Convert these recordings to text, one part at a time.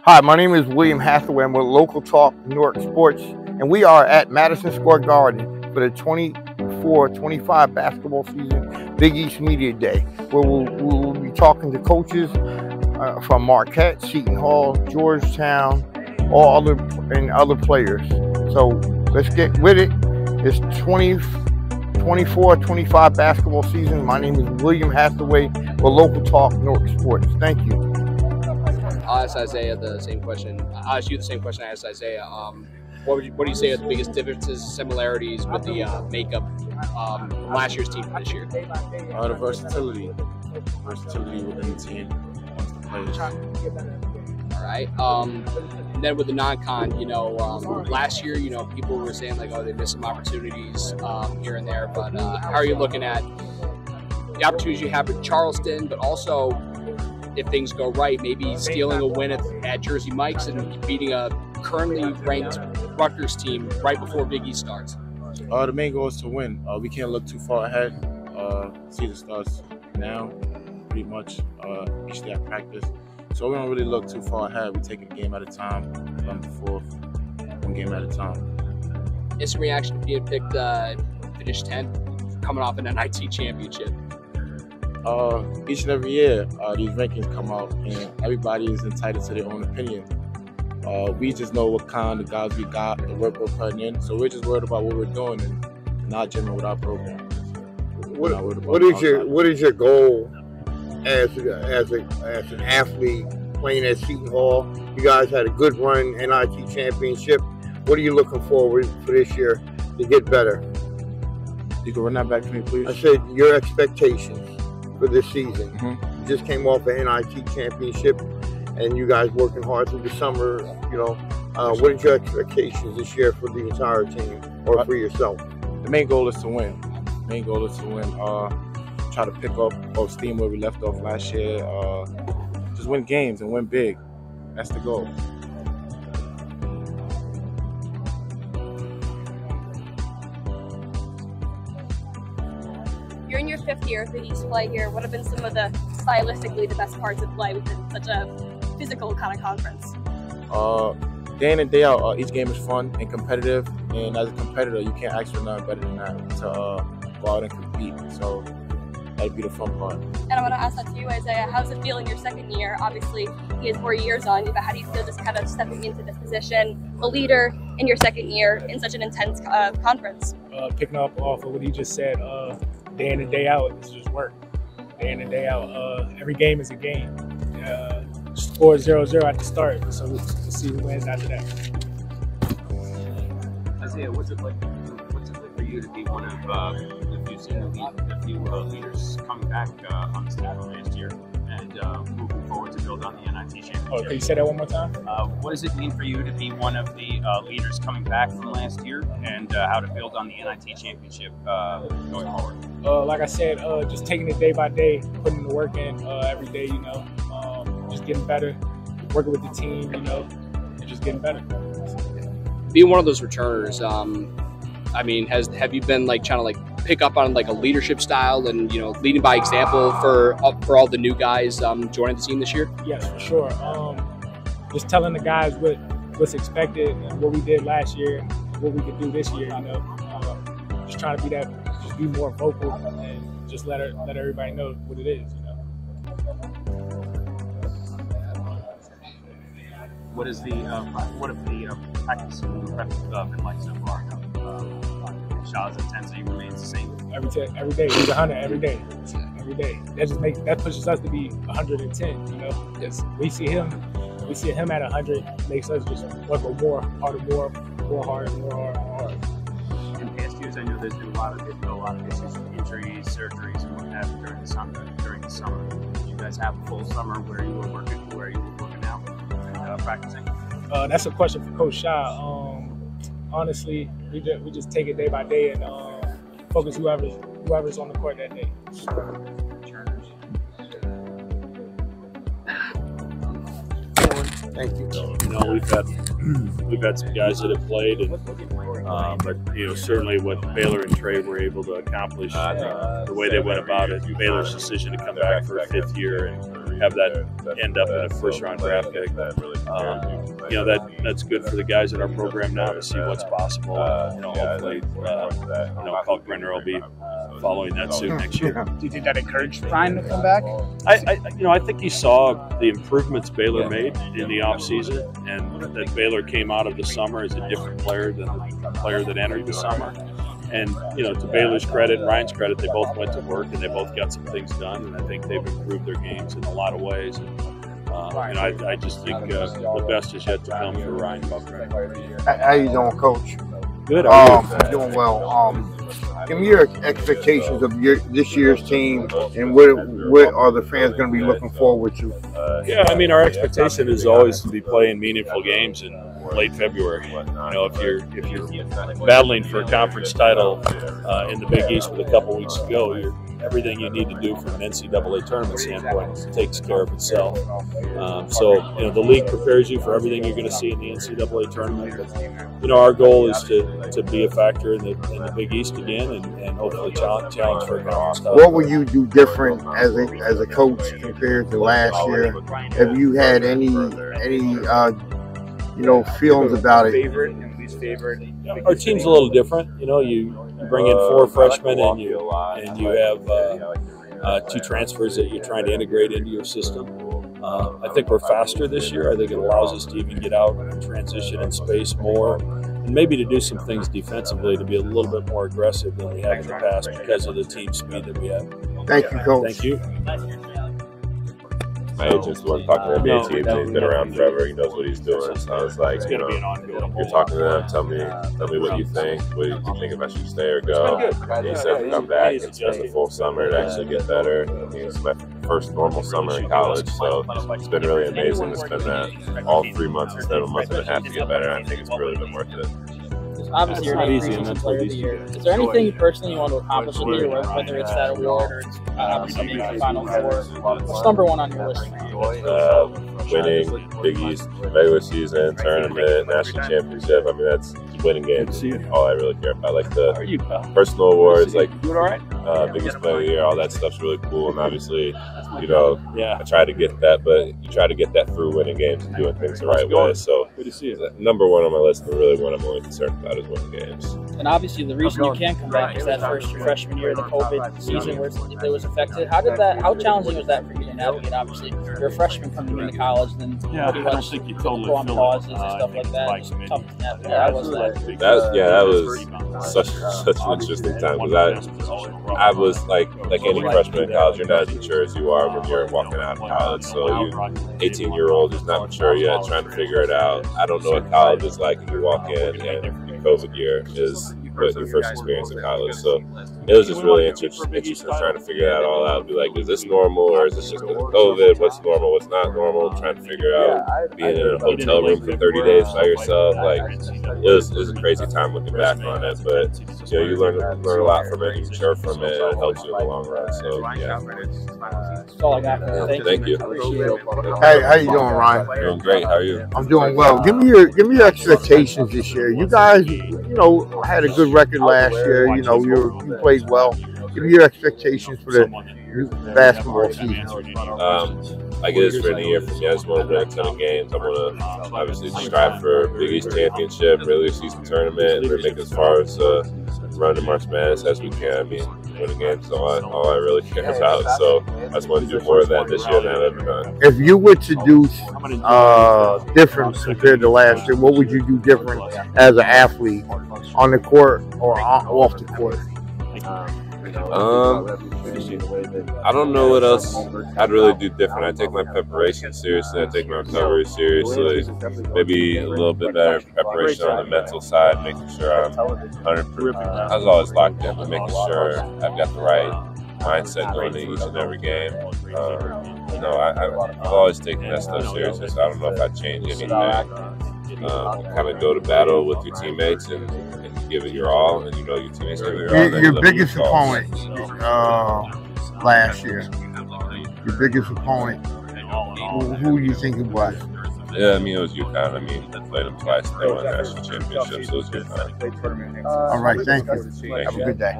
Hi, my name is William Hathaway. I'm with Local Talk New York Sports, and we are at Madison Square Garden for the 24-25 basketball season Big East Media Day, where we'll be talking to coaches from Marquette, Seton Hall, Georgetown, other players. So let's get with it. It's 24-25 basketball season. My name is William Hathaway with Local Talk New York Sports. Thank you. I'll ask Isaiah the same question. I'll ask you the same question I asked Isaiah. What do you say are the biggest differences, similarities with the makeup from last year's team to this year? The versatility within the team, amongst the players. All right. And then with the non-con, last year, people were saying like, oh, they missed some opportunities here and there. But how are you looking at the opportunities you have with Charleston, but also, if things go right, maybe stealing a win at Jersey Mike's and beating a currently ranked Rutgers team right before Big East starts? The main goal is to win. We can't look too far ahead. Season starts now, pretty much each day at practice. So we don't really look too far ahead. We take a game at a time, on the fourth, one game at a time. Instant reaction to being picked finish 10th, coming off an NIT championship. Each and every year, these rankings come out, and everybody is entitled to their own opinion. We just know what kind of guys we got, the work we're putting in, so we're just worried about what we're doing and not jamming with our program. What is your goal as an athlete playing at Seton Hall? You guys had a good run, NIT championship. What are you looking forward for this year to get better? You can run that back to me, please. I said your expectations for this season. Mm-hmm. You just came off an NIT championship, and you guys working hard through the summer. What are your expectations this year for the entire team or for yourself? The main goal is to win. Try to pick up steam where we left off last year. Just win games and win big. That's the goal. You're in your 5th year of Big East play here. What have been some of the stylistically the best parts of play within such a physical kind of conference? Day in and day out, each game is fun and competitive. And as a competitor, you can't ask for nothing better than that to go out and compete. So that'd be the fun part. And I want to ask that to you, Isaiah. How's it feel in your 2nd year? Obviously, he has more years on you, but how do you feel just kind of stepping into this position, a leader in your 2nd year in such an intense conference? Picking up off of what he just said, day in and day out, it's just work. Day in and day out. Every game is a game. Score 0-0 at the start, so we'll see who wins after that. Isaiah, what's it like for you to be one of the few leaders coming back on the staff last year and moving forward to build on the NIT championship? Oh, can you say that one more time? What does it mean for you to be one of the leaders coming back from last year, and how to build on the NIT championship going forward? Like I said, just taking it day by day, putting the work in every day, just getting better, working with the team, and just getting better. Being one of those returners, have you been trying to pick up on a leadership style and leading by example for all the new guys joining the team this year? Yes, for sure. Just telling the guys what's expected and what we did last year and what we could do this year. Just trying to be just be more vocal and just let everybody know what it is. What have the practice and prep been like so far? Shaw's intensity remains the same. Every day, he's 100 every day. Every day. That pushes us to be 110. Because we see him at 100, makes us just work more hard. In past years, I know there's been a lot of issues with injuries, surgeries, and what have you during the summer. You guys have a full summer where you were working out and practicing. That's a question for Coach Shaw. Honestly, we just take it day by day and focus whoever's on the court that day. Thank you. We've had some guys that have played, but certainly what Baylor and Trey were able to accomplish, the way they went about it, Baylor's decision to come back for a 5th year, and have that end up in a first-round draft pick. You know, that's good for the guys in our program now to see what's possible. You know, hopefully, you know, Kalkbrenner will be following that suit next year. Do you think that encouraged Ryan to come back? You know, I think he saw the improvements Baylor made in the offseason, and that Baylor came out of the summer as a different player than the player that entered the summer. And, you know, to Baylor's credit and Ryan's credit, they both went to work and they both got some things done, and I think they've improved their games in a lot of ways. And, I just think the best is yet to come for Ryan Kalkbrenner. How you doing, Coach? Good. Doing well. Give me your expectations of this year's team, and what are the fans going to be looking forward to? Yeah, I mean, our expectation is always to be playing meaningful games in late February. You know, if you're battling for a conference title in the Big East with a couple weeks to go, everything you need to do from an NCAA tournament standpoint takes care of itself. So, you know, the league prepares you for everything you're going to see in the NCAA tournament. But, you know, our goal is to be a factor in the Big East again, and hopefully challenge for a conference title. What will you do different as a coach compared to last year? Have you had any you know, feelings about it? Favorite and least favorite? Our team's a little different. You know, you bring in 4 freshmen and you have 2 transfers that you're trying to integrate into your system. I think we're faster this year. I think it allows us to even get out and transition in space more, and maybe to do some things defensively to be a little bit more aggressive than we have in the past because of the team speed that we have. Thank you, Coach. Thank you. My agent's the one talking to NBA teams. He's been around forever. He knows what he's doing. So it's like, you know, you're talking to them. Tell me what you think. What do you think if I should stay or go? And he said to come back and spend the full summer to actually get better. I mean, it's my first normal summer in college, so it's been really amazing to spend all 3 months instead of a month and a half to get better. I think it's really been worth it. Obviously, you're not easy, and that's player of the year. Is there anything personally you want to accomplish in the year, whether it's that award or it's obviously making the Final Four? What's number 1 on your list for you? Winning Big East regular season, tournament, national championship. I mean, that's winning games. All I really care about. Like the personal awards, like biggest player of the year, all that stuff's really cool. And obviously, you know, I try to get that, but you try to get that through winning games and doing things the right way. So, number 1 on my list, and really what I'm only concerned about is winning games. And obviously, the reason you can't come back is that first freshman year, the COVID season, where it was affected. How challenging was that for you to navigate? Obviously, you're a freshman coming into college, then pretty much go on pauses and stuff like that. Just tough to navigate. How was that? That was such an interesting time, because I was like any freshman in college, you're not as mature as you are when you're walking out of college. So you 18-year-old who's not mature yet, trying to figure it out. I don't know what college is like when you walk in, and COVID year is your first experience in college. So it was just really interesting trying to figure that all out. Be like, is this normal, or is this just COVID? What's normal? What's not normal? Trying to figure out being in a hotel room for 30 days by yourself. Like, it was a crazy time looking back on it. But you know, you learn a lot from it. You mature from it. It helps you in the long run. So yeah. That's all I got. Thank you. Hey, how you doing, Ryan? Doing great. How are you? I'm doing well. Give me your expectations this year. You guys, you know, had a good record last year. You know, you played well. Give me your expectations for the basketball season. Like it is for any year for me. I just want to win a ton of games. I want to obviously strive for Big East championship, regular season tournament, and make as far as run to March Madness as we can. I mean, winning games is all I really care about. So I just want to do more of that this year than I've ever done. If you were to do different compared to last year, what would you do different as an athlete, on the court or off the court? I don't know what else I'd really do different. I take my preparation seriously. I take my recovery seriously. Maybe a little bit better preparation on the mental side, making sure I'm 100%. I was always locked in, but making sure I've got the right mindset going into each and every game. I've always taken that stuff seriously, so I don't know if I'd change anything. Kind of go to battle with your teammates and give it your all, and you know your teammates give it your all. Your biggest opponent last year. Your biggest opponent. Who do you think it was? Yeah, I mean, it was UConn. I mean, I played them twice. They won national championships. So it was UConn. All right, thank you. Have a good day.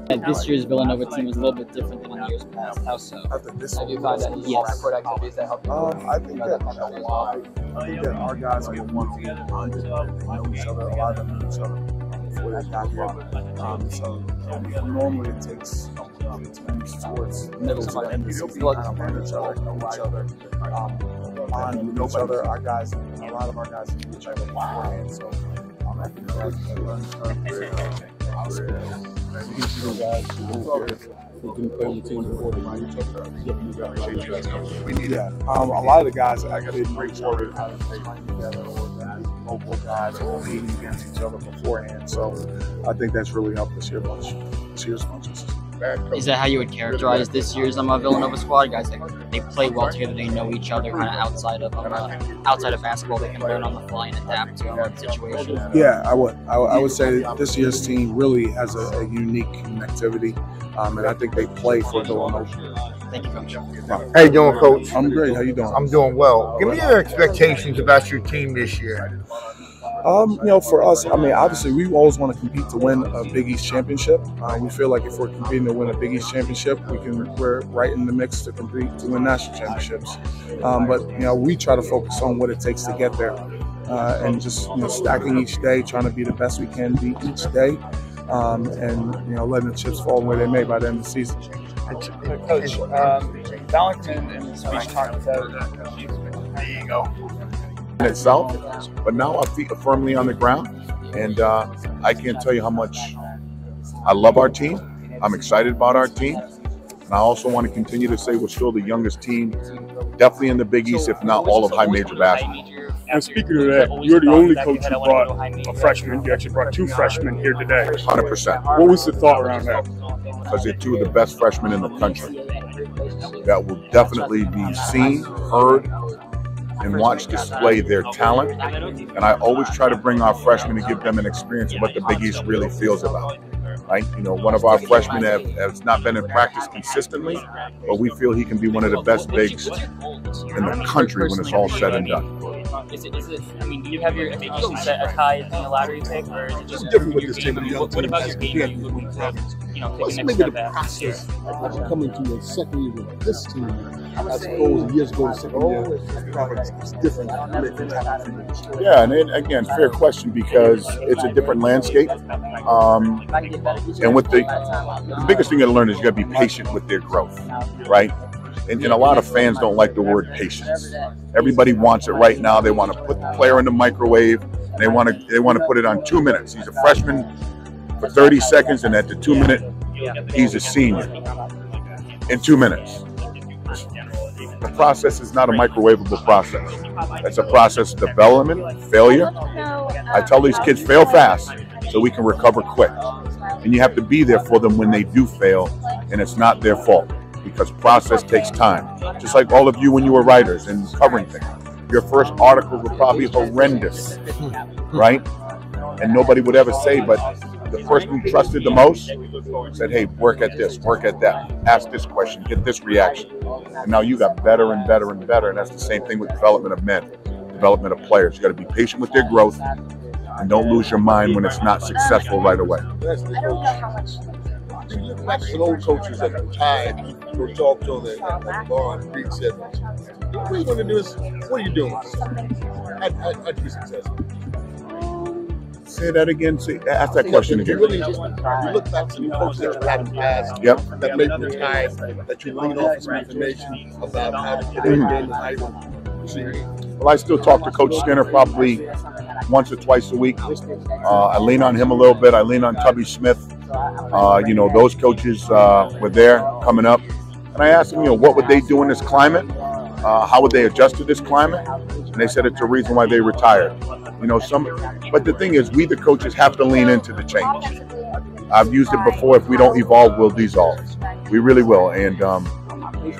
And this year's Villanova team was a little bit different than in years past. How so? Have you found that yes. activities that help you? I think that a lot. I think that our guys are one-on-one. They know each other. A lot of them know each other before they got here. So normally it takes towards middle to the end of the season. Learn each other, know each other, bond with each other. Our guys, a lot of our guys know each other beforehand. So I think that's a lot of the guys actually didn't break forward how to play together, or local guys all leading against each other beforehand. So I think that's really helped us here much. Is that how you would characterize this year's Villanova squad? Guys, they play well together. They know each other kind of outside of basketball. They can learn on the fly and adapt to the situation. Yeah, I would say this year's team really has a unique connectivity, and I think they play for Villanova. Thank you, Coach. How you doing, Coach? I'm great. How you doing? I'm doing well. Give me your expectations about your team this year. For us, I mean, obviously, we always want to compete to win a Big East championship. We feel like if we're competing to win a Big East championship, we're right in the mix to compete to win national championships. But we try to focus on what it takes to get there, and just stacking each day, trying to be the best we can be each day, and letting the chips fall where they may by the end of the season. Coach, Valentin in the speech talked about. There you go. Itself, but now our feet are firmly on the ground, and I can't tell you how much I love our team. I'm excited about our team, and I also want to continue to say we're still the youngest team, definitely in the Big East, if not all of high major basketball. And speaking of that, you're the only coach who brought a freshman. You actually brought two freshmen here today. 100%. What was the thought around that? Because they're two of the best freshmen in the country that will definitely be seen, heard, and watch display their talent. And I always try to bring our freshmen to give them an experience of what the Big East really feels about. Right? One of our freshmen has not been in practice consistently, but we feel he can be one of the best bigs in the country when it's all said and done. I mean, do you have your expectations set as high as being a lottery pick, or is it just different with this team? What about your game? Are you looking to, take a next step at? Process of coming to a second year with this team, as opposed to years ago, second year, it's different. Yeah, and then, again, fair question, because it's a different landscape. And with the biggest thing you got to learn is you got to be patient with their growth, right? And a lot of fans don't like the word patience. Everybody wants it right now. They want to put the player in the microwave, and they want to put it on 2 minutes. He's a freshman for 30 seconds, and at the 2 minute, he's a senior in 2 minutes. The process is not a microwavable process. It's a process of development, failure. I tell these kids, fail fast so we can recover quick. And you have to be there for them when they do fail, and it's not their fault, because process takes time. Just like all of you when you were writers and covering things. Your first articles were probably horrendous, right? And nobody would ever say, but the person who trusted the most said, hey, work at this, work at that, ask this question, get this reaction. And now you got better and better and better, and that's the same thing with development of men, development of players. You got to be patient with their growth, and don't lose your mind when it's not successful right away. I don't know how much. Some old coaches at the time, you talk to them at the bar and Reed said, what are you going to do? What are you doing? I'd be successful. Say that again. Ask that question again. You look back to the coaches that you had in the past, that made the time, that you lean off some information about how to get in and how you. Well, I still talk to Coach Skinner probably once or twice a week. I lean on him a little bit. I lean on Tubby Smith. Those coaches were there coming up. And I asked them, what would they do in this climate? How would they adjust to this climate? And they said it's the reason why they retired. But the thing is, we the coaches have to lean into the change. I've used it before. If we don't evolve, we'll dissolve. We really will. And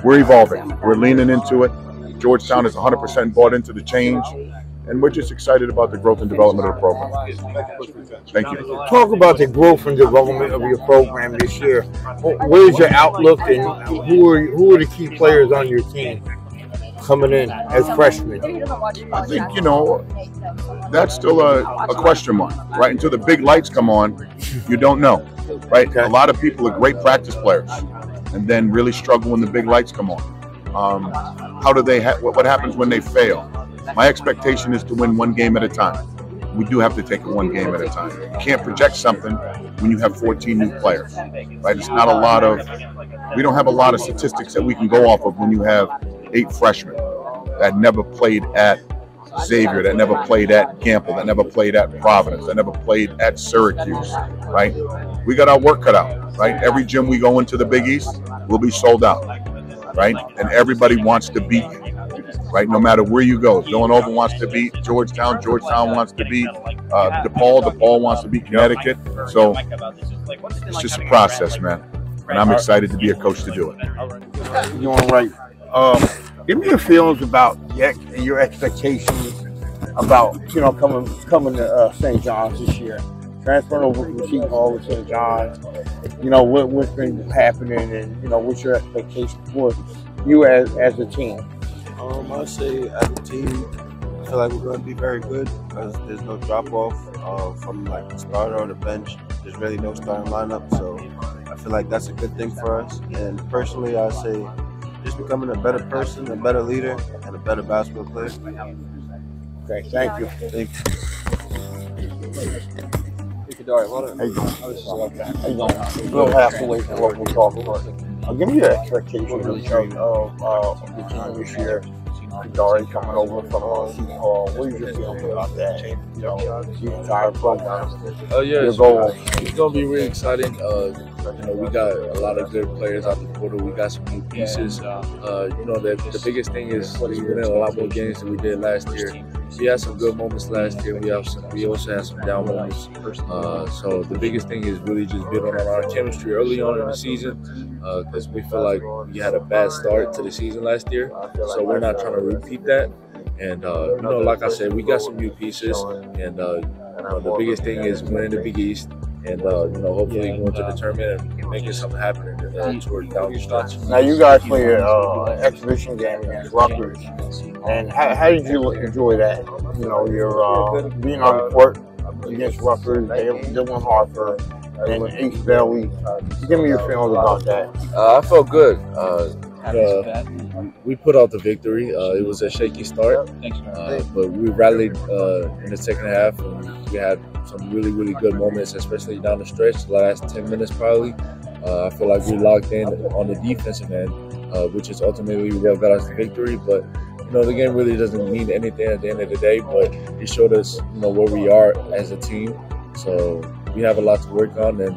we're evolving. We're leaning into it. Georgetown is 100% bought into the change. And we're just excited about the growth and development of the program. Thank you. Talk about the growth and development of your program this year. What is your outlook, and who are the key players on your team? coming in as freshmen? I think, you know, that's still a question mark, right? Until the big lights come on, you don't know, right? A lot of people are great practice players and then really struggle when the big lights come on. How do they, what happens when they fail? My expectation is to win one game at a time. We do have to take it one game at a time. You can't project something when you have 14 new players, right? It's not a lot of, we don't have a lot of statistics that we can go off of when you have 8 freshmen that never played at Xavier, that never played at Gamble, that never played at Providence, that never played at Syracuse, right? We got our work cut out, right? Every gym we go into the Big East will be sold out, right? And everybody wants to beat you, right? No matter where you go. Villanova wants to beat Georgetown. Georgetown wants to beat DePaul. DePaul wants to beat Connecticut. So it's just a process, man. And I'm excited to be a coach to do it. You're doing right. Give me your feelings about your expectations about, you know, coming to St. John's this year. Transferring over from Seton Hall to St. John's. You know, what's been happening, and, you know, what's your expectation for you as a team? I'd say as a team, I feel like we're going to be very good because there's no drop-off from like the starter or the bench. There's really no starting lineup, so I feel like that's a good thing for us. And personally, I'd say just becoming a better person, a better leader, and a better basketball player. Okay, thank you. Thank you. How you doing? How you doing? A little halfway from what we're talking about. Give me your expectations of the team this year. Dari coming over from Seton Hall. What is your feeling about that? You know, the entire program. Oh yeah, it's gonna be really exciting. You know, we got a lot of good players out the portal. We got some new pieces. You know, the biggest thing is we win a lot more games than we did last year. We had some good moments last year. We also had some down moments. So the biggest thing is really just building on our chemistry early on in the season, because we feel like we had a bad start to the season last year. So we're not trying to repeat that. And you know, like I said, we got some new pieces, and you know, the biggest thing is winning the Big East, and you know, hopefully going to the tournament and making something happen toward down the stretch. Now, you guys played an exhibition game against Rutgers, and how did you enjoy that? You know, you're being on the court against Rutgers, Dylan Harper, and Ace Bailey. Give me your feelings about that. I felt good. We put out the victory. It was a shaky start, but we rallied in the second half, and we had some really, really good moments, especially down the stretch, the last 10 minutes probably. I feel like we locked in on the defensive end, which is ultimately what got us the victory. But you know, the game really doesn't mean anything at the end of the day, but it showed us, you know, where we are as a team. So we have a lot to work on, and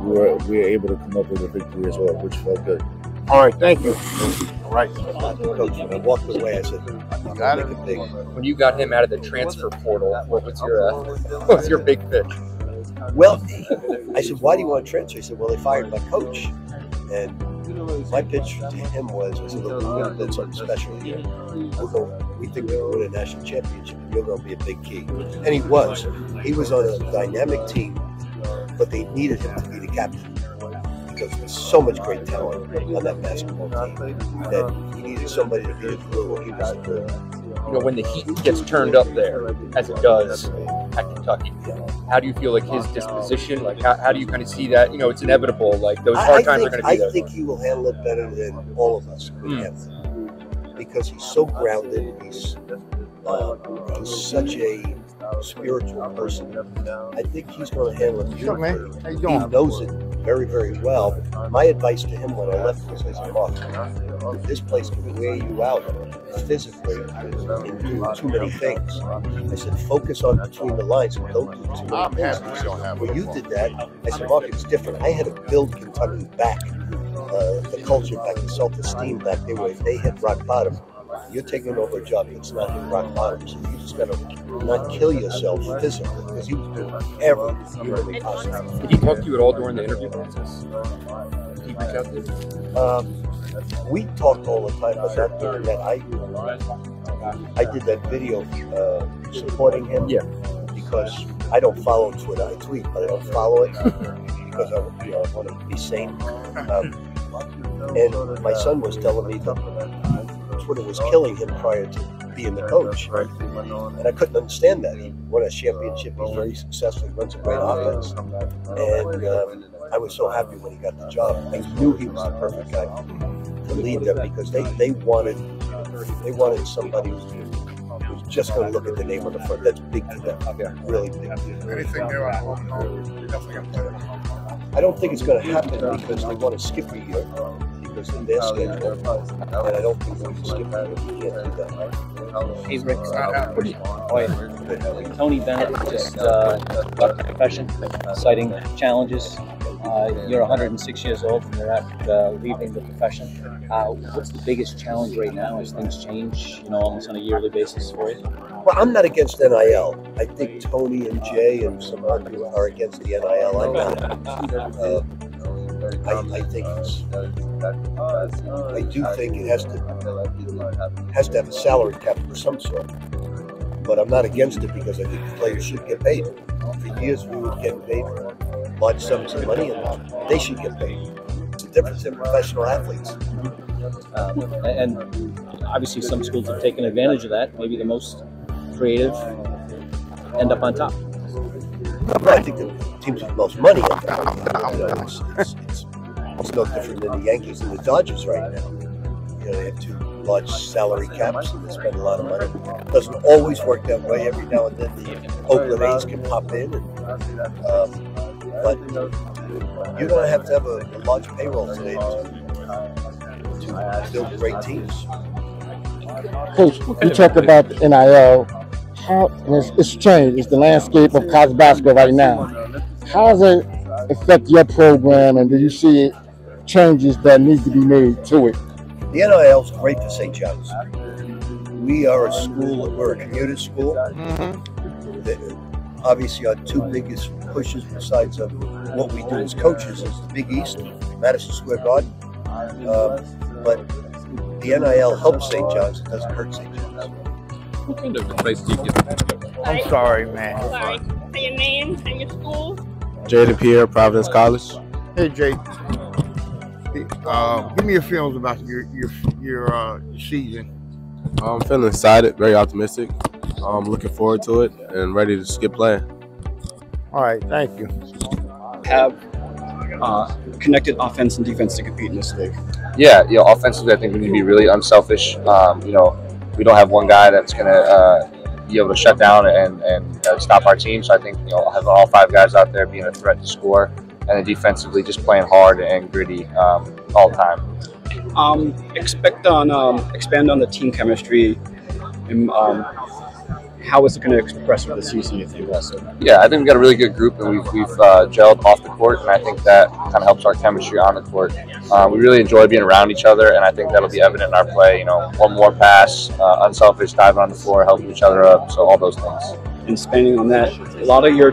we were able to come up with a victory as well, which felt good. All right, thank you. All right, Coach, when I walked away, I said, "You got it." When you got him out of the transfer portal, what was your big pitch? Well, I said, "Why do you want to transfer?" He said, "Well, they fired my coach." And my pitch to him was, I said, "Look, we're going to build something special here. We think we can win a national championship. You're going to be a big key." And he was. He was on a dynamic team, but they needed him to be the captain, because there's so much great talent on that basketball team that he needed somebody to be the glue, and he was the glue. You know, when the heat gets turned up there, as it does at Kentucky, how do you feel like his disposition? Like, how do you kind of see that? You know, it's inevitable. Like, those hard times are going to be there. I think he will handle it better than all of us could have, because he's so grounded. He's such a spiritual person. I think he's going to handle it beautifully. How you doing? He knows it very, very well. My advice to him when I left was, I said, "Look, this place can wear you out physically and do too many things." I said, "Focus on between the lines and don't do too many things." When you did that, I said, "Mark, it's different." I had to build Kentucky back, the culture back, the self-esteem back. They hit rock bottom. You're taking over a job that's not hit rock bottom, so you just got to not kill yourself physically, because he was doing every humanly possible. Did he talk to you at all during the interview process? Did he reach out to you? We talked all the time, but that during that, I did that video supporting him. Yeah. Because I don't follow Twitter. I tweet, but I don't follow it because I want to be sane. And my son was telling me that what it was killing him prior to being the coach. And I couldn't understand that. He won a championship. He's very successful. He runs a great offense. And I was so happy when he got the job. I knew he was the perfect guy to lead them because they wanted somebody who was just going to look at the name on the front. That's big to them. Really big. Anything new at home? Definitely going to play. I don't think it's going to happen because they want to skip a year because of their schedule, and I don't think we can skip a year. We can't do that. Hey Rick, Tony Bennett just left the profession, citing challenges. You're 106 years old and you're at leaving the profession. What's the biggest challenge right now as things change, almost on a yearly basis for you? Well, I'm not against NIL. I think Tony and Jay and some others are against the NIL. I'm not. I think I do think it has to have a salary cap of some sort. But I'm not against it because I think the players should get paid. For years we were getting paid large sums of money, and they should get paid. It's the difference in professional athletes. And obviously some schools have taken advantage of that. Maybe the most creative end up on top. Well, I think the teams with the most money end up on top. It's no different than the Yankees and the Dodgers right now. They have two large salary caps and they spend a lot of money. It doesn't always work that way. Every now and then the Oakland A's can pop in. But you're going to have a large payroll today to build great teams. Coach, you talked about the NIL. It's changed. It's the landscape of college basketball right now. How does it affect your program, and do you see changes that need to be made to it? The NIL is great for St. John's. We are a school, we're a commuter school. Obviously, our two biggest pushes besides what we do as coaches is the Big East, Madison Square Garden. But the NIL helps St. John's, it doesn't hurt St. John's. What kind of advice do you give? I'm sorry, man. Sorry. Say your name and your school. Jaden Pierre, Providence College. Hey, Jay. Give me your feelings about your season. I'm feeling excited, very optimistic. I'm looking forward to it and ready to skip playing. All right, thank you. Have connected offense and defense to compete in this league. Yeah, offensively, I think we need to be really unselfish. We don't have one guy that's going to be able to shut down and stop our team. So I think having all five guys out there being a threat to score, and then defensively just playing hard and gritty all the time. Expand on the team chemistry and how is it going to express for the season, you think, also? Yeah, I think we've got a really good group, and we've gelled off the court, and I think that kind of helps our chemistry on the court. We really enjoy being around each other, and I think that'll be evident in our play. One more pass, unselfish, diving on the floor, helping each other up, so all those things. And spending on that, a lot of your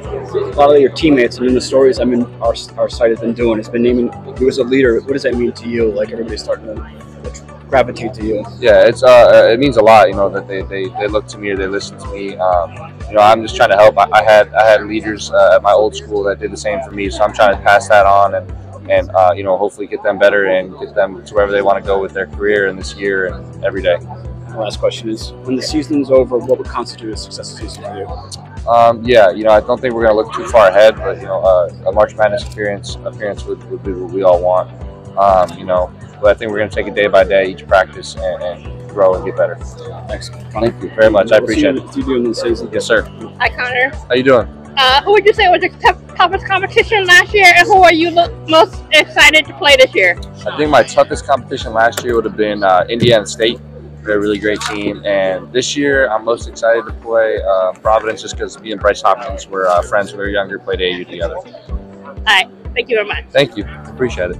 teammates and in the stories our site has been doing, it's been naming you as a leader. What does that mean to you? Like everybody's starting to gravitate to you. Yeah, it means a lot, that they look to me or they listen to me. I'm just trying to help. I had leaders at my old school that did the same for me, so I'm trying to pass that on and hopefully get them better and get them to wherever they want to go with their career in this year and every day. The last question is, when the season is over, what would constitute a successful season for you? I don't think we're going to look too far ahead, but a March Madness appearance would be what we all want. But I think we're going to take it day by day, each practice, and grow and get better. Thanks. Thank you very much. I appreciate it. What you doing in the season? Yes, sir. Hi, Connor. How you doing? Who would you say was your toughest competition last year, and who are you most excited to play this year? I think my toughest competition last year would have been Indiana State. They're a really great team, and this year I'm most excited to play Providence just because me and Bryce Hopkins were friends when we were younger, played AU together. All right. Thank you very much. Thank you. Appreciate it.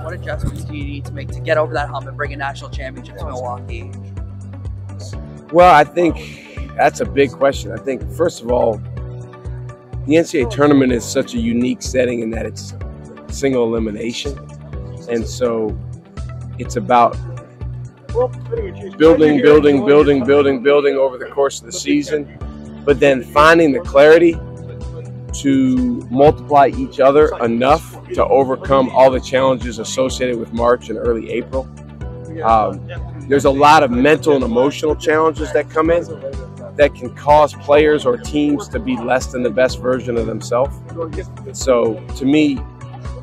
What adjustments do you need to make to get over that hump and bring a national championship to Milwaukee? Well, I think that's a big question. I think, first of all, the NCAA tournament is such a unique setting in that it's single elimination. And so it's about building over the course of the season, but then finding the clarity to multiply each other enough to overcome all the challenges associated with March and early April. There's a lot of mental and emotional challenges that come in that can cause players or teams to be less than the best version of themselves. So to me,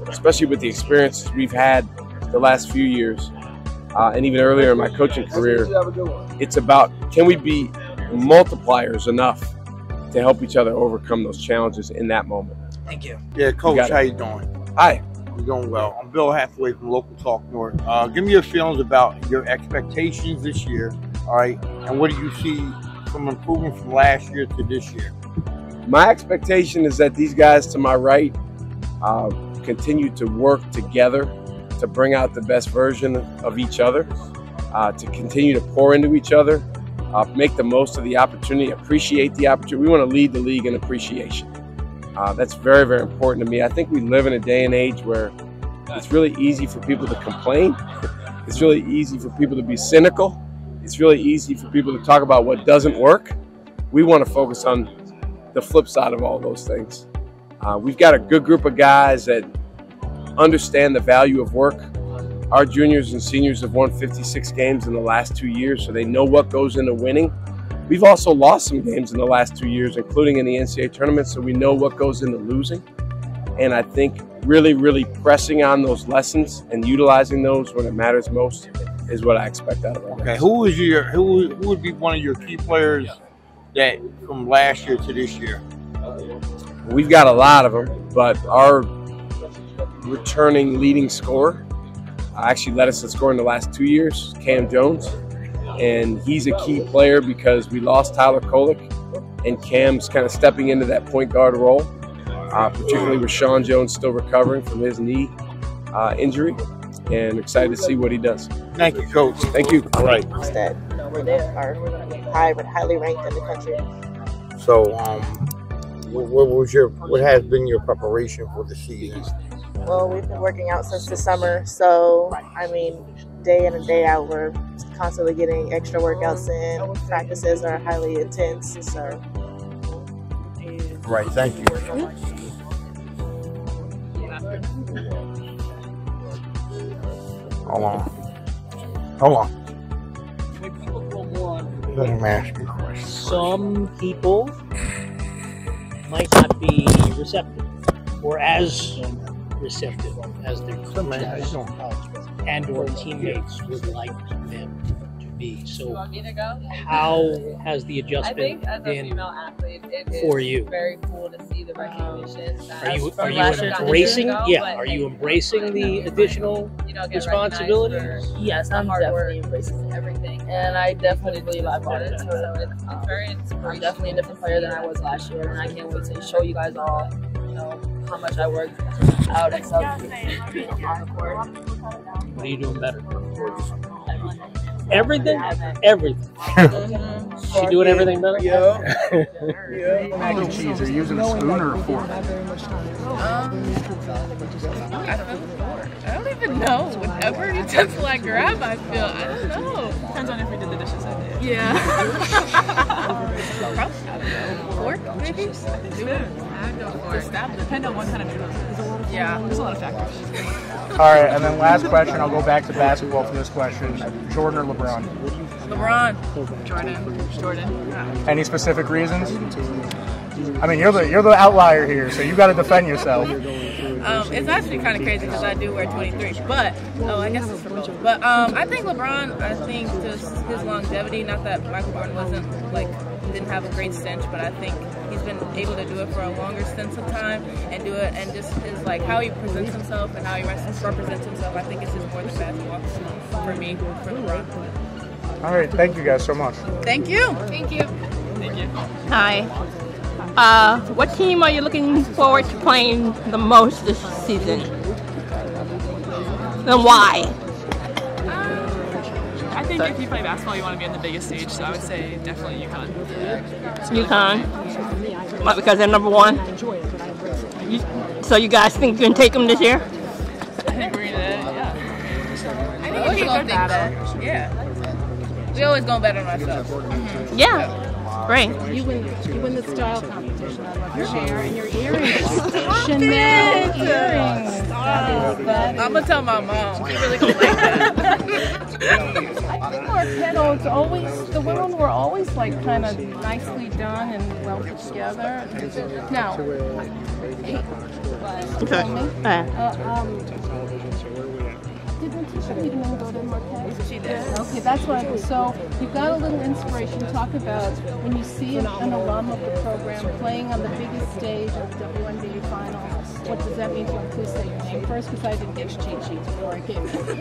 especially with the experiences we've had the last few years, and even earlier in my coaching career, it's about, can we be multipliers enough to help each other overcome those challenges in that moment? Thank you. Yeah, Coach, how you doing? Hi. I'm doing well. I'm Bill Hathaway from Local Talk North. Give me your feelings about your expectations this year, all right? And what do you see from improvement from last year to this year? My expectation is that these guys to my right continue to work together to bring out the best version of each other, to continue to pour into each other, make the most of the opportunity, appreciate the opportunity. We want to lead the league in appreciation. That's very, very important to me. I think we live in a day and age where it's really easy for people to complain. It's really easy for people to be cynical. It's really easy for people to talk about what doesn't work. We want to focus on the flip side of all those things. We've got a good group of guys that understand the value of work. Our juniors and seniors have won 56 games in the last 2 years, so they know what goes into winning. We've also lost some games in the last 2 years, including in the NCAA tournament, so we know what goes into losing. And I think really, really pressing on those lessons and utilizing those when it matters most is what I expect out of them. Okay, who would be one of your key players that from last year to this year? We've got a lot of them, but our returning leading scorer actually led us in scoring the last 2 years, Cam Jones. And he's a key player because we lost Tyler Kolek, and Cam's kind of stepping into that point guard role, particularly with Sean Jones still recovering from his knee injury, and excited to see what he does. Thank you, Coach. Thank you. All right. That they are highly ranked in the country. So, what has been your preparation for the season? Well, we've been working out since the summer, so I mean, day in and day out, we're constantly getting extra workouts in. Practices are highly intense, so. Right, thank you. Hold on. Let him ask you a question. Some people might not be receptive or as receptive as their coaches and or teammates would like them to be. So how has the adjustment been for you? Very cool to see the recognition. Are you embracing? Are you embracing the additional responsibilities? Yes, I'm definitely embracing everything, and I definitely believe I brought it. So it's very inspirational. I'm definitely a different player than I was last year, and I can't wait to show you guys all, how much I worked out and stuff on the court. What are you doing better? Everything? Everything. She doing everything better? Yeah. Mac and cheese. Are you using a spoon or a fork? I don't even know. Whatever utensil I grab, I feel. I don't know. Depends on if we did the dishes I did. Yeah. Fork, maybe? I'd go for it. Depend on what kind of noodles. Yeah, there's a lot of factors. All right, and then last question. I'll go back to basketball for this question. Jordan or LeBron? LeBron. Jordan. Yeah. Any specific reasons? I mean, you're the outlier here, so you got to defend yourself. It's actually kind of crazy because I do wear 23, but I guess it's for both. But I think LeBron. I think just his longevity. Not that Michael Jordan didn't have a great stint, but I think he's been able to do it for a longer stint of time and do it, and just his how he presents himself and how he represents himself. I think it's just more than basketball for me, for LeBron. All right, thank you guys so much. Thank you. Thank you. Thank you. Hi. What team are you looking forward to playing the most this season? And why? I think if you play basketball, you want to be on the biggest stage, so I would say definitely UConn. UConn? What, because they're number one? So you guys think you can take them this year? I think we're gonna, I think it's a good battle. Yeah. We always go better than ourselves. Yeah. Ray. You win the style competition. I love your hair and your earrings. Chanel earrings. I'm gonna tell my mom. She really gonna like that. I think Marquetto, it's always, the women were always like kind of nicely done and well put together. Now, did Natisha Peterman go to Marquette? She did. Okay, that's what I was. So you've got a little inspiration. Talk about when you see an alum of the program playing on the biggest stage of the WNBA finals. What does that mean to you? Please say your name first, because I didn't get your cheat sheets before I came in.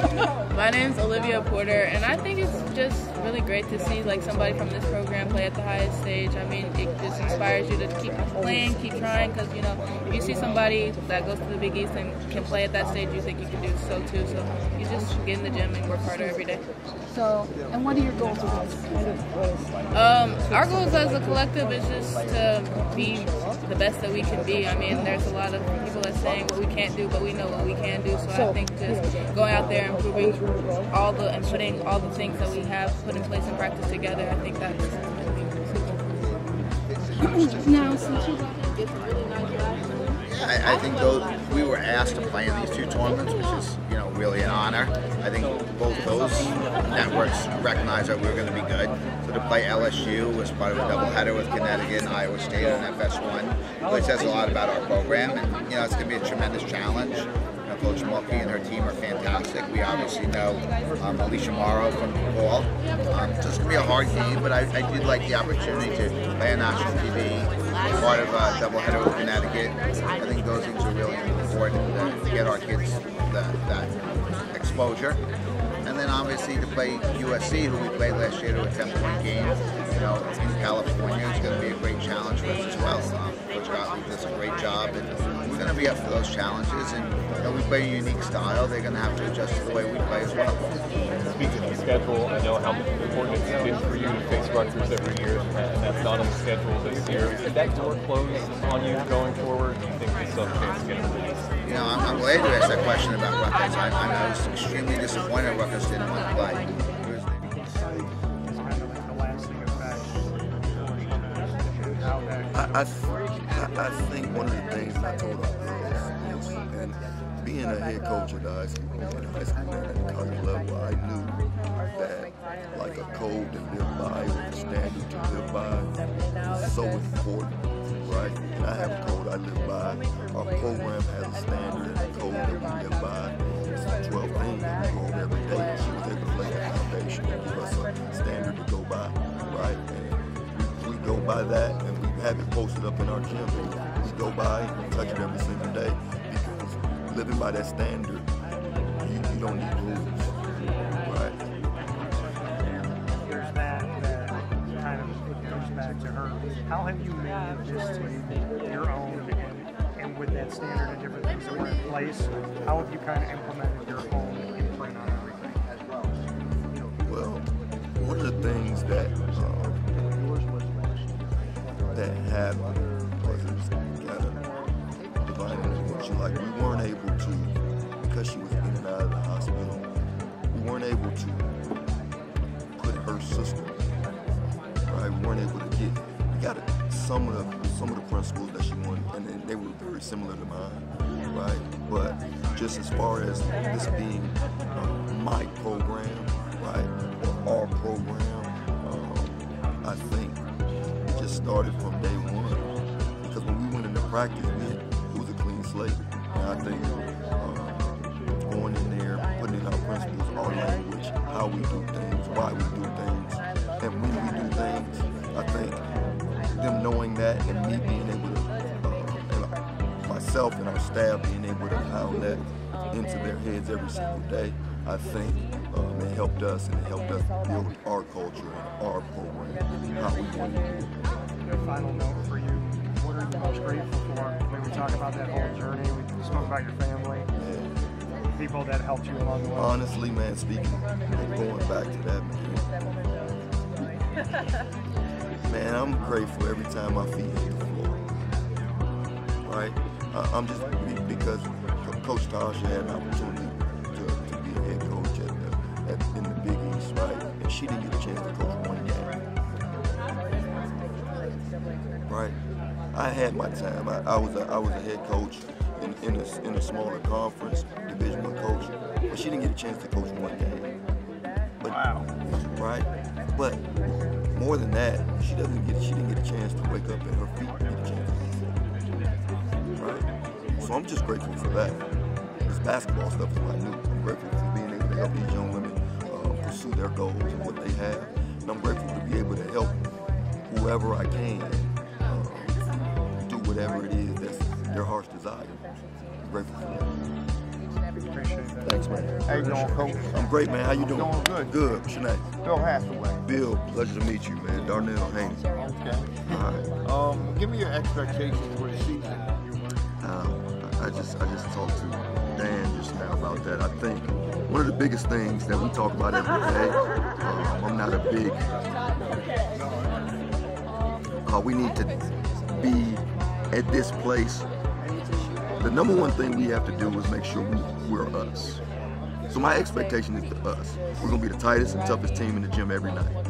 My name's Olivia Porter, and I think it's just really great to see like somebody from this program play at the highest stage. I mean, it just inspires you to keep playing, keep trying, because you know, if you see somebody that goes to the Big East and can play at that stage, you think you can do so too. So you just get in the gym and work harder every day. So, and what are your goals with this? Our goals as a collective is just to be the best that we can be. I mean, there's a lot of people that are saying what we can't do, but we know what we can do. So I think just going out there and proving and putting all the things that we have put in place and practice together, I think that's now, since you get some really nice guys. I think we were asked to play in these two tournaments, which is really an honor. I think both those networks recognized that we were going to be good. So to play LSU was part of a doubleheader with Connecticut and Iowa State and FS1 really says a lot about our program, and it's going to be a tremendous challenge. Coach Mulkey and her team are fantastic. We obviously know Alicia Morrow from Paul. So it's going to be a hard game, but I did like the opportunity to play on national TV, part of a doubleheader with Connecticut. I think those things are really important to get our kids that exposure. And then obviously to play USC, who we played last year, to a 10-point game, in California, it's going to be a great challenge for us as well. Coach Gottlieb does a great job, and we're going to be up for those challenges. And we play a unique style. They're going to have to adjust to the way we play as well. Speaking of the schedule, I know how important it's been for you to face Rutgers every year, and that's not on the schedule this year. Is that door closed on you going forward? Do you think there's some chance to get it released? I'm glad you asked that question about Rutgers. I was extremely disappointed Rutgers didn't want to play. I think one of the things I told our girls is, and being a head coach at the high school and at the college level, I knew that like a code to live by or a standard to live by is so important, right? And I have a code I live by. Our program has a standard and a code that we live by. It's 12 things that we go over every day. She was able to lay the foundation and give us a standard to go by, right? And we go by that, and we have it posted up in our gym. We go by and touch it every single day, because living by that standard, you don't need rules, right? There's that kind of goes back to her. How have you made this to your own, and with that standard and different things that were in place, how have you kind of implemented your own imprint on everything as well? Well, one of the things that happened was it was kind of divine intervention. Like, we weren't able to, because she was in and out of the hospital, we weren't able to put her system, right? We weren't able to we got some of the principles that she wanted, and they were very similar to mine, right? But just as far as this being my program, right, or our program, I think it just started from day one, because when we went into practice, it was a clean slate. And I think going in there, putting in our principles, our language, how we do things, why we do things, and when we do things, I think them knowing that and me being able to, and myself and our staff being able to pound that into their heads every single day, I think it helped us, and it helped us build our culture and our program, how we want to do it. A final note for you, what are you most grateful for? When we talk about that whole journey, we spoke about your family, people that helped you along the way. Honestly, man, going back to that, man, I'm grateful every time my feet hit the floor, right? I'm just, because Coach Tasha had an opportunity to be a head coach in the Big East, right? And she didn't get a chance to coach one game. I had my time. I was a head coach in a smaller conference, Division I coach, but she didn't get a chance to coach one game. But, wow. Right? But more than that, she didn't get a chance to wake up and her feet get a chance to move. Right? So I'm just grateful for that. This basketball stuff is minute. I'm grateful for being able to help these young women pursue their goals and what they have. And I'm grateful to be able to help whoever I can do whatever it is that's their heart's desire. I'm grateful for that. Appreciate that. Thanks, man. How you doing, Coach? I'm great, man. How you doing? Doing good. Good. What's your name? Bill Hathaway. Bill, pleasure to meet you, man. Darnell Haney. Okay. All right. Give me your expectations for the season. I just talked to Dan just now about that. I think one of the biggest things that we talk about every day, I'm not a big, we need to be at this place. The number one thing we have to do is make sure we're us. So my expectation is to us. We're going to be the tightest and toughest team in the gym every night.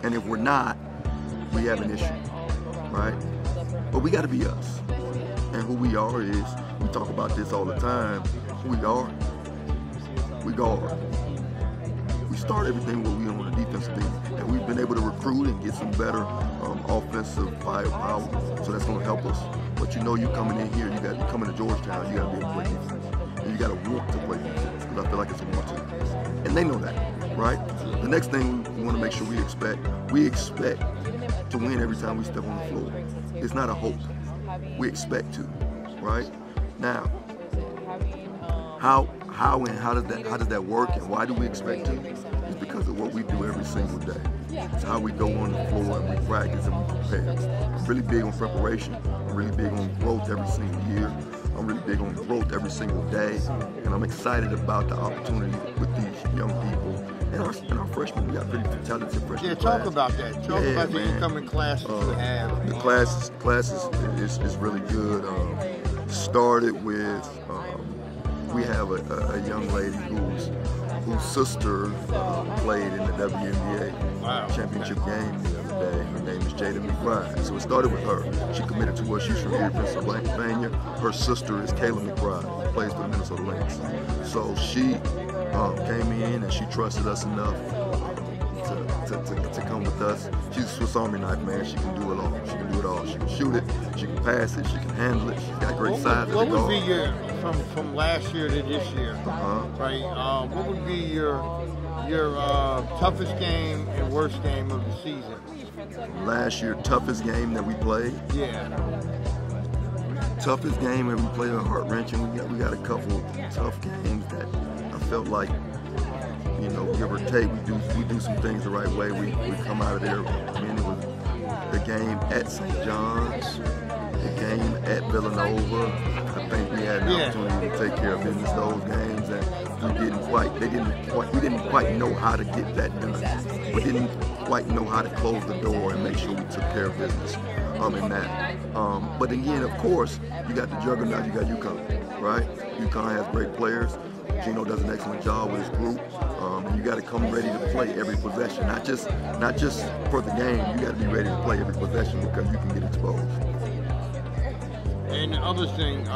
And if we're not, we have an issue, right? But we got to be us. And who we are is, we talk about this all the time, who we are, we guard. We start everything where we on the defensive team. And we've been able to recruit and get some better offensive firepower. So that's going to help us. But you know, you coming in here, you coming to Georgetown, you got to be able to play defense. And you got to want to play defense, because I feel like it's a want to. And they know that, right? The next thing we want to make sure we expect to win every time we step on the floor. It's not a hope. We expect to, right? Now, how does that work, and why do we expect to? It's because of what we do every single day. It's how we go on the floor and we practice and we prepare. I'm really big on preparation. I'm really big on growth every single year. I'm really big on growth every single day, and I'm excited about the opportunity with these young people. And our freshmen, we got pretty talented freshmen. Yeah, talk about that. Talk about the incoming classes you have. The classes is really good. Started with, we have a young lady whose sister played in the WNBA championship game the other day. Her name is Jada McBride. So it started with her. She committed to us. She's from here, Pennsylvania. Her sister is Kayla McBride, who plays for the Minnesota Lynx. So she came in and she trusted us enough to come with us. She's a Swiss Army knife, man. She can do it all. She can do it all. She can shoot it. She can pass it. She can handle it. She's got great size. What would be your from last year to this year? Right. What would be your toughest game and worst game of the season? Last year, toughest game that we played. Yeah. Toughest game that we played, heart-wrenching. We got a couple tough games that I felt like, you know, give or take, we do some things the right way. We come out of there. I mean, it was the game at St. John's, the game at Villanova. I think we had an opportunity to take care of business those games, and we didn't quite know how to get that done. We didn't quite know how to close the door and make sure we took care of business in that. But again, of course, you got the juggernaut, you got UConn, right? UConn has great players. Gino does an excellent job with his group, and you got to come ready to play every possession, not just for the game. You got to be ready to play every possession because you can get exposed. And the other thing,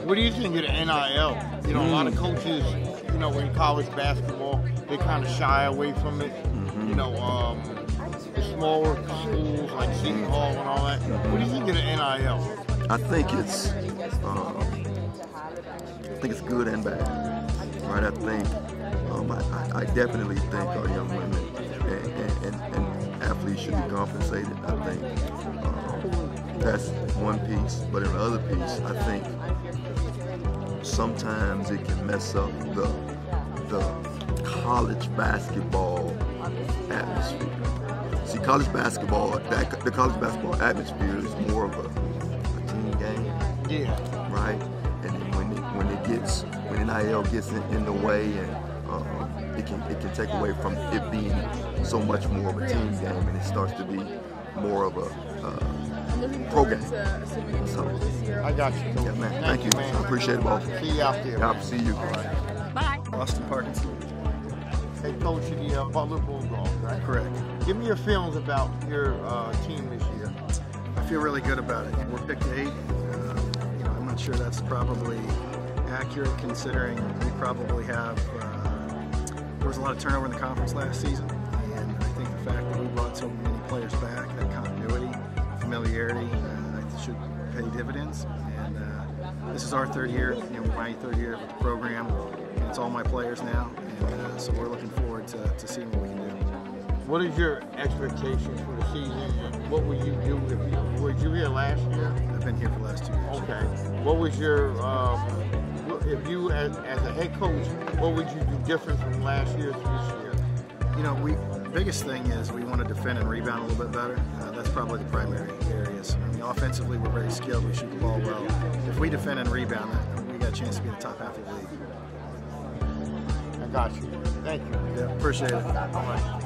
what do you think of the NIL? You know, a lot of coaches, you know, in college basketball, they kind of shy away from it. You know, the smaller schools like Seton Hall and all that. What do you think of the NIL? I think it's good and bad, right? I definitely think our young women and athletes should be compensated. I think that's one piece, but in the other piece, I think sometimes it can mess up the college basketball atmosphere. See, college basketball, the college basketball atmosphere is more of a team game, right? And when NIL gets in the way, and it can take away from it being so much more of a team game, and it starts to be more of a pro game. So I got you. Yeah, man. Thank you. Man. I appreciate it, both. See you out there. I'll see you. Bye. Austin Parkinson. Head coach of the Butler Bulldogs, right? Correct. Give me your feelings about your team this year. My feel really good about it. We're picked 8. I'm not sure that's probably accurate, considering we probably have. There was a lot of turnover in the conference last season, and I think the fact that we brought so many players back, that continuity, familiarity, should pay dividends. And this is our 3rd year, my 3rd year with the program, and it's all my players now, and so we're looking forward to seeing what we can do. What is your expectations for the season, and what would you do were you here last year? I've been here for the last 2 years. Okay. What was your, if you as a head coach, what would you do different from last year to this year? The biggest thing is we want to defend and rebound a little bit better. That's probably the primary areas. Offensively, we're very skilled. We shoot the ball well. If we defend and rebound, we got a chance to be in the top half of the league. I got you. Thank you. Yeah, appreciate it. All right.